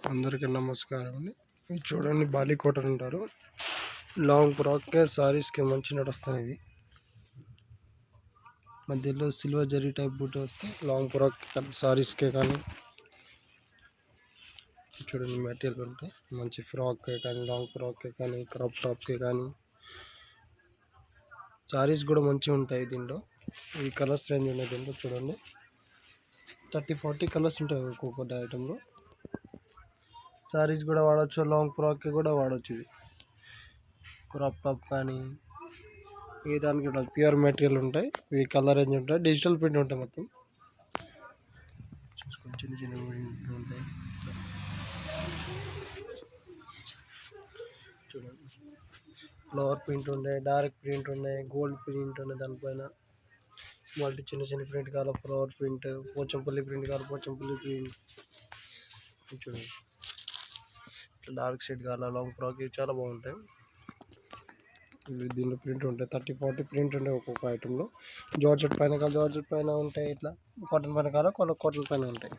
అందరికీ నమస్కారం అండి. ఇది చూడండి బాలీ కాటన్ అంటారు. లాంగ్ ఫ్రాక్కే సారీస్కి మంచి నడుస్తాయి. ఇవి మధ్యలో సిల్వర్ జరీ టైప్ బూట్ వస్తే లాంగ్ ఫ్రాక్ సారీస్కే కానీ చూడండి మెటీరియల్ ఉంటాయి. మంచి ఫ్రాక్కే కానీ లాంగ్ ఫ్రాక్కే కానీ క్రాప్ టాప్కే కానీ సారీస్ కూడా మంచిగా ఉంటాయి. దీంట్లో ఈ కలర్స్ రేంజ్ ఉన్నాయి. దీంట్లో చూడండి 30-40 కలర్స్ ఉంటాయి ఒక్కొక్కటి ఐటెంలో. సారీస్ కూడా వాడచ్చు, లాంగ్ ఫ్రాక్కి కూడా వాడచ్చు. ఇది క్రాప్ టాప్ కానీ ఏ దానికి కూడా ప్యూర్ మెటీరియల్ ఉంటాయి. ఇవి కలర్ రేంజ్ ఉంటాయి, డిజిటల్ ప్రింట్ ఉంటాయి. మొత్తం చూసుకొని చిన్న చిన్న ప్రింట్ ఉంటాయి. చూడండి ఫ్లవర్ ప్రింట్ ఉన్నాయి, డార్క్ ప్రింట్ ఉన్నాయి, గోల్డ్ ప్రింట్ ఉన్నాయి. దానిపైన మళ్ళీ చిన్న చిన్న ప్రింట్ కావాలి, ఫ్లవర్ ప్రింట్, పోచంపల్లి ప్రింట్ కావాలి, పోచంపల్లి ప్రింట్. చూడండి డార్క్ షేడ్ కావాలి, లాంగ్ ఫ్రాక్ ఇవి చాలా బాగుంటాయి. దీనిలో ప్రింట్ ఉంటాయి, 30-40 ప్రింట్ ఉంటాయి ఒక్కొక్క ఐటెంలో. జార్జెట్ పైన కావాలి, జార్జెట్ పైన ఉంటాయి. ఇట్లా కాటన్ పైన కావాలి, కాటన్ పైన ఉంటాయి.